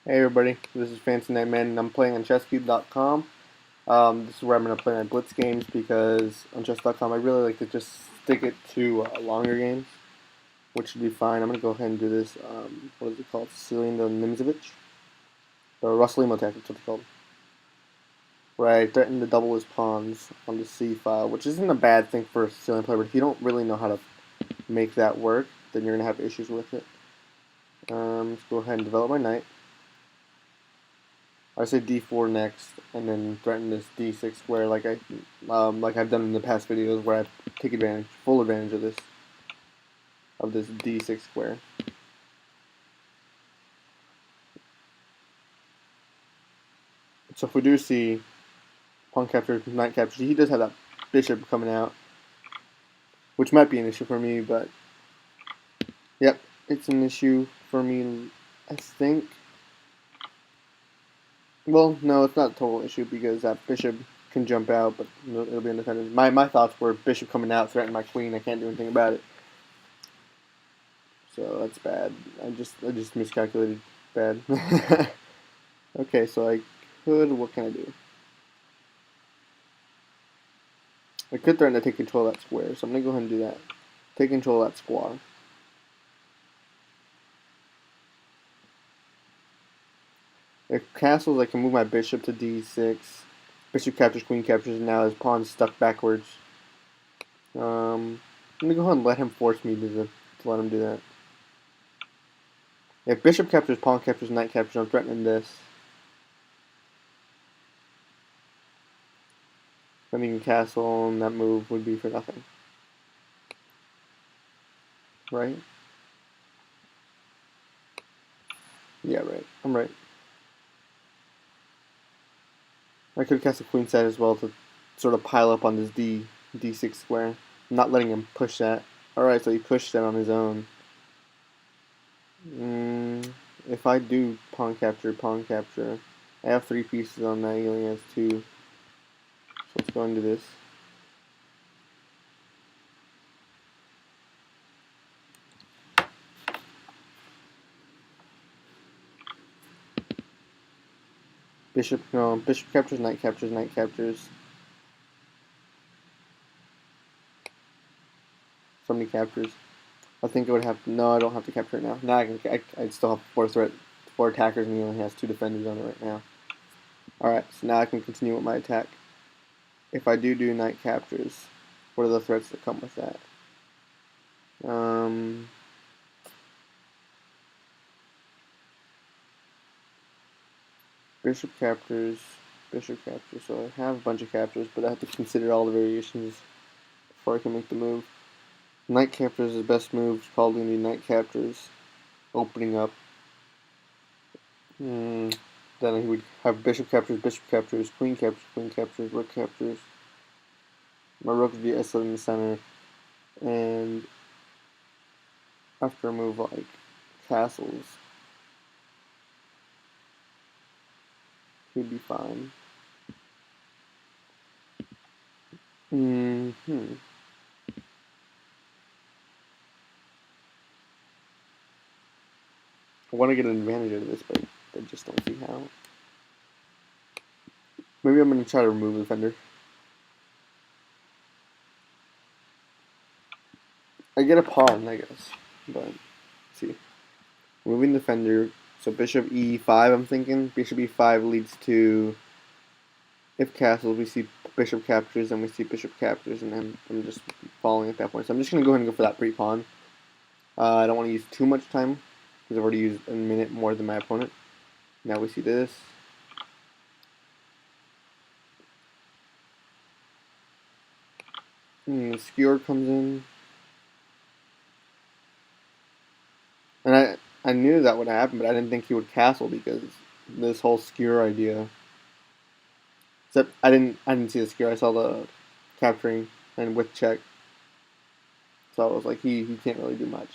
Hey everybody, this is FancyKnightMan and I'm playing on ChessCube.com. This is where I'm going to play my Blitz games because on Chess.com I really like to just stick it to longer games, which should be fine. I'm going to go ahead and do this, what is it called, Sicilian the Nimzovich? Or Russell attack, that's what it's called. Where I threaten to double his pawns on the C file, which isn't a bad thing for a Sicilian player, but if you don't really know how to make that work, then you're going to have issues with it. Let's go ahead and develop my knight. I say d4 next, and then threaten this d6 square like I've done in the past videos where I take full advantage of this d6 square. So if we do see pawn capture, knight capture, he does have that bishop coming out, which might be an issue for me, but yep, it's an issue for me, I think. Well, no, it's not a total issue because that bishop can jump out, but it'll be independent. My thoughts were bishop coming out, threatening my queen. I can't do anything about it. So that's bad. I just miscalculated bad. Okay, so what can I do? I could threaten to take control of that square, so I'm going to go ahead and do that. Take control of that square. If castles, I can move my bishop to d6. Bishop captures, queen captures, and now his pawn's stuck backwards. I'm going to go ahead and let him force me to let him do that. If bishop captures, pawn captures, knight captures, I'm threatening this. Defending a castle, and that move would be for nothing. Right? Yeah, right. I'm right. I could cast a queen side as well to sort of pile up on this d6 square. I'm not letting him push that. Alright, so he pushed that on his own. If I do pawn capture, I have 3 pieces on that, he only has 2. So let's go into this. Bishop captures, knight captures, knight captures. Somebody captures. I think I would have to, no, I don't have to capture it now. Now I still have 4 attackers and he only has 2 defenders on it right now. Alright, so now I can continue with my attack. If I do knight captures, what are the threats that come with that? Bishop captures, so I have a bunch of captures, but I have to consider all the variations before I can make the move. Knight captures is the best move, it's probably going to be knight captures, opening up. Then he would have bishop captures, queen captures, rook captures. My rook would be isolated in the center, and after a move like castles, he'd be fine. I want to get an advantage out of this, but I just don't see how. Maybe I'm going to try to remove the defender. I get a pawn, I guess, but let's see. Moving the defender, so bishop e5, I'm thinking. Bishop e5 leads to, if castles, we see bishop captures, and we see bishop captures, and then I'm just falling at that point. So I'm just going to go ahead and go for that pre-pawn. I don't want to use too much time, because I've already used a minute more than my opponent. Now we see this. The skewer comes in. And I knew that would happen, but I didn't think he would castle because this whole skewer idea. Except I didn't see the skewer, I saw the capturing and with check. So I was like, he can't really do much.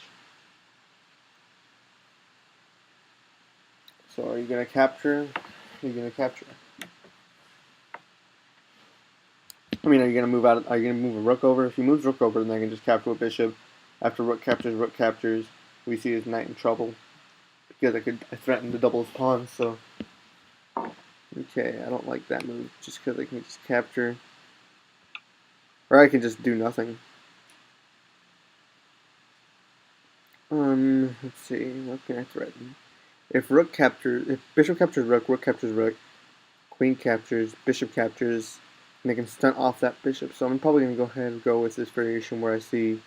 So are you gonna capture? Are you gonna capture? I mean, are you gonna move out? Are you gonna move a rook over? If he moves rook over, then I can just capture with bishop. After rook captures, we see his knight in trouble because I threatened to double his pawns, so okay, I don't like that move just because I can just capture, or I can just do nothing. Let's see, what can I threaten? If bishop captures rook captures rook, queen captures, bishop captures, and they can stunt off that bishop. So I'm probably gonna go ahead and go with this variation where I see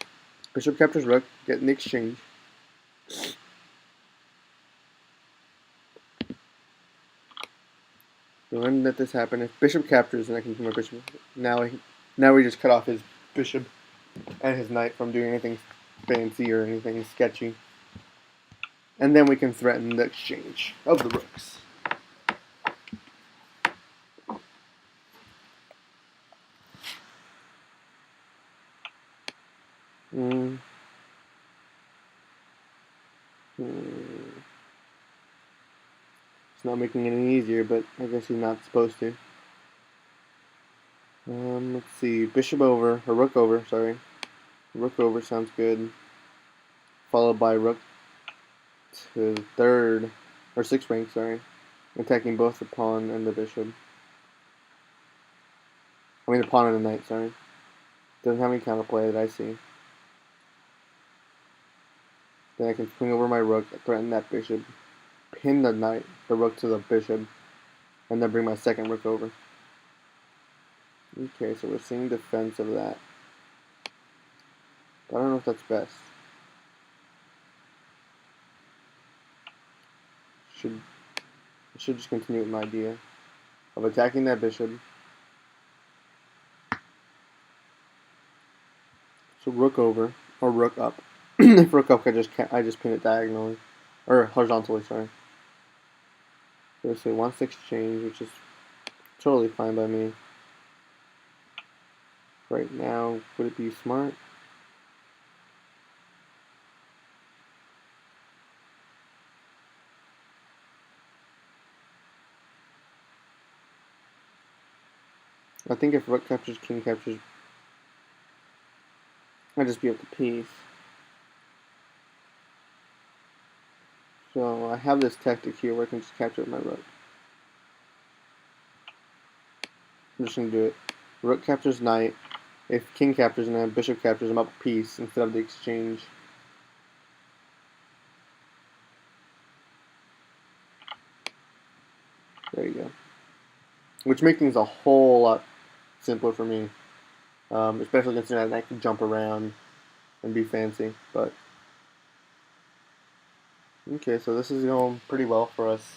bishop captures rook, get an exchange. So when let this happen, if bishop captures, then I can do my bishop. Now we just cut off his bishop and his knight from doing anything fancy or anything sketchy. And then we can threaten the exchange of the rooks. It's not making it any easier, but I guess he's not supposed to. Let's see, bishop over, or rook over, sorry. Rook over sounds good. Followed by rook to third, or sixth rank, sorry. Attacking both the pawn and the bishop. I mean the pawn and the knight, sorry. Doesn't have any counterplay that I see. Then I can swing over my rook, threaten that bishop, pin the knight, the rook to the bishop, and then bring my second rook over. Okay, so we're seeing defense of that. But I don't know if that's best. I should just continue with my idea of attacking that bishop. So rook over, or rook up. If rook up, I just pin it diagonally, or horizontally. Sorry. So let's say wants to exchange, which is totally fine by me. Right now, would it be smart? I think if rook captures, king captures, I'd just be able to piece. So I have this tactic here where I can just capture with my rook. I'm just going to do it. Rook captures knight. If king captures and then bishop captures, I'm up a piece instead of the exchange. There you go. Which makes things a whole lot simpler for me. Especially considering that I can jump around and be fancy. But okay, so this is going pretty well for us.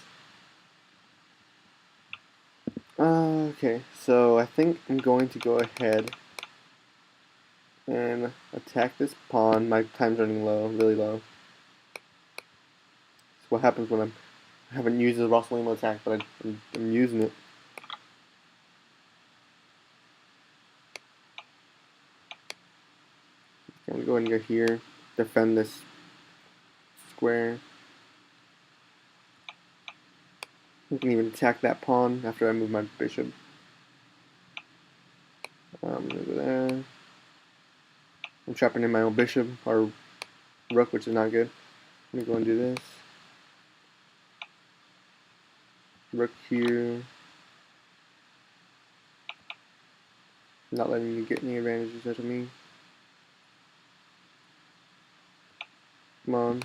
Okay, so I think I'm going to go ahead and attack this pawn. My time's running low, really low. That's what happens when I haven't used the Rossalimo attack, but I'm using it. I'm going to go ahead and go here, defend this square. I can even attack that pawn after I move my bishop. I'm going to go there. I'm trapping in my own bishop, or rook, which is not good. I'm going to go and do this. Rook here. Not letting you get any advantages out of me. Come on.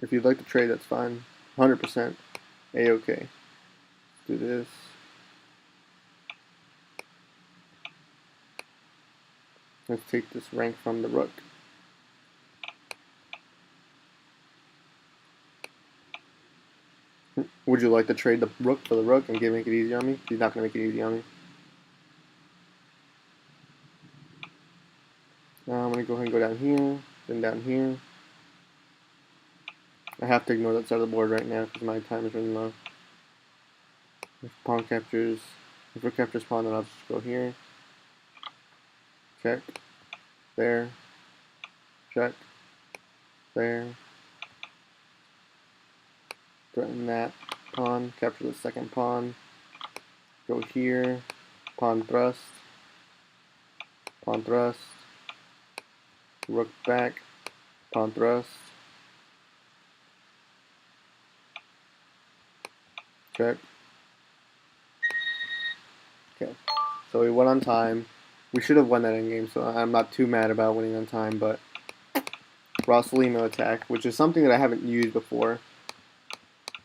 If you'd like to trade, that's fine. 100% A-OK. Do this. Let's take this rank from the rook. Would you like to trade the rook for the rook and make it easy on me? He's not going to make it easy on me. Now I'm going to go ahead and go down here, then down here. I have to ignore that side of the board right now because my time is running low. If pawn captures, if rook captures pawn, then I'll just go here. Check. There. Check. There. Threaten that pawn, capture the second pawn. go here, pawn thrust, rook back, pawn thrust, check. Okay, so we won on time. We should have won that endgame, so I'm not too mad about winning on time, but Rossolino attack, which is something that I haven't used before.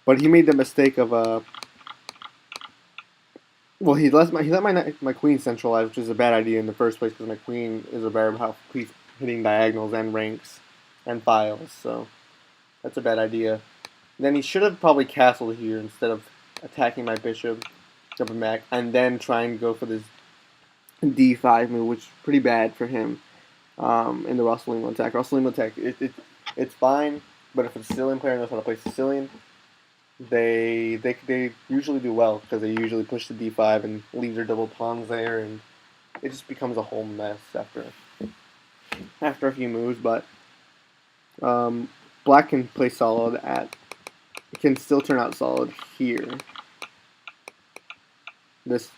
But he made the mistake of well, he let my queen centralize, which is a bad idea in the first place because my queen is a very powerful piece hitting diagonals and ranks and files, so that's a bad idea. Then he should have probably castled here instead of attacking my bishop, jumping back, and then trying to go for this d5 move, which is pretty bad for him in the Rossolino attack. Rossolino attack, it's fine, but if a Sicilian player knows how to play Sicilian, they usually do well because they usually push the d5 and leave their double pawns there, and it just becomes a whole mess after a few moves. But black can play solid at, it can still turn out solid here. This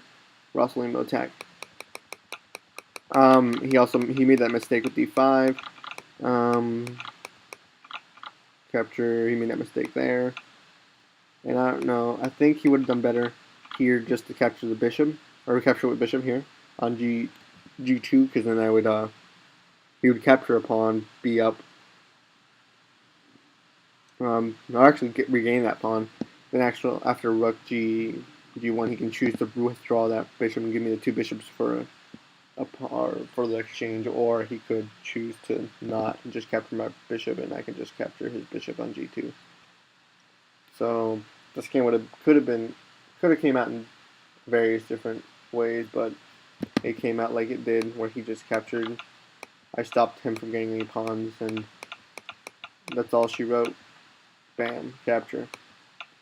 Rossolino attack. He made that mistake with d5. Capture. He made that mistake there. And I don't know. I think he would have done better here just to capture the bishop, or capture with bishop here on g2, because then I would he would capture a pawn, be up. I'll actually regain that pawn. Then after rook g1, he can choose to withdraw that bishop and give me the two bishops for for the exchange, or he could choose to not and just capture my bishop, and I can just capture his bishop on g2. So this game could have came out in various different ways, but it came out like it did, where he just captured. I stopped him from getting any pawns, and that's all she wrote. Bam, capture.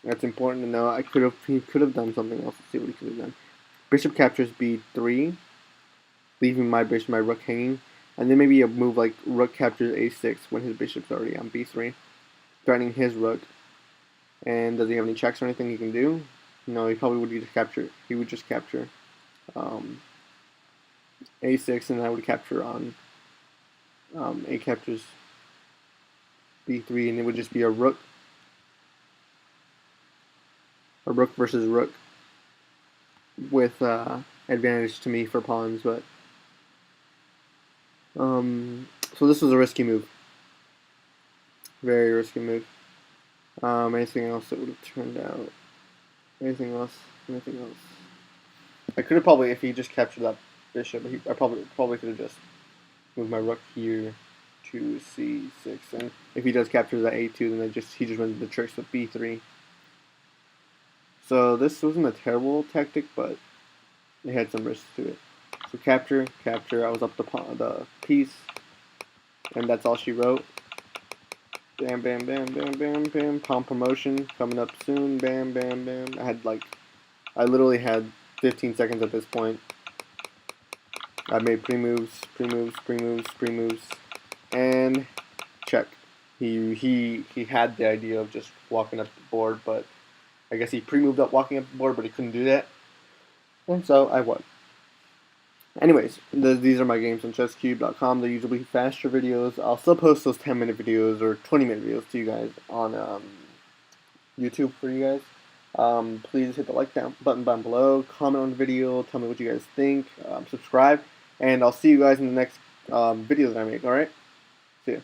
That's important to know. He could have done something else. Let's see what he could have done. Bishop captures b3, leaving my rook hanging, and then maybe a move like rook captures a6 when his bishop's already on b3, threatening his rook. And does he have any checks or anything he can do? No, he probably would just capture. He would just capture a6, and I would capture on a captures b3, and it would just be a rook versus rook with advantage to me for pawns. But so this was a risky move, very risky move. Anything else that would have turned out? Anything else? I could have probably, if he just captured that bishop, I probably could have just moved my rook here to c6, and if he does capture that a2, then he just runs the tricks with b3. So this wasn't a terrible tactic, but it had some risks to it. So capture. I was up the piece, and that's all she wrote. Bam, bam, bam, bam, bam, bam. Pawn promotion coming up soon. Bam, bam, bam. I literally had 15 seconds at this point. I made pre-moves, and check. He had the idea of just walking up the board, but I guess he pre-moved up walking up the board, but he couldn't do that, and so I won. Anyways, these are my games on ChessCube.com. They're usually faster videos. I'll still post those 10-minute videos or 20-minute videos to you guys on YouTube for you guys. Please hit the like button down below. Comment on the video. Tell me what you guys think. Subscribe. And I'll see you guys in the next video that I make. Alright? See ya.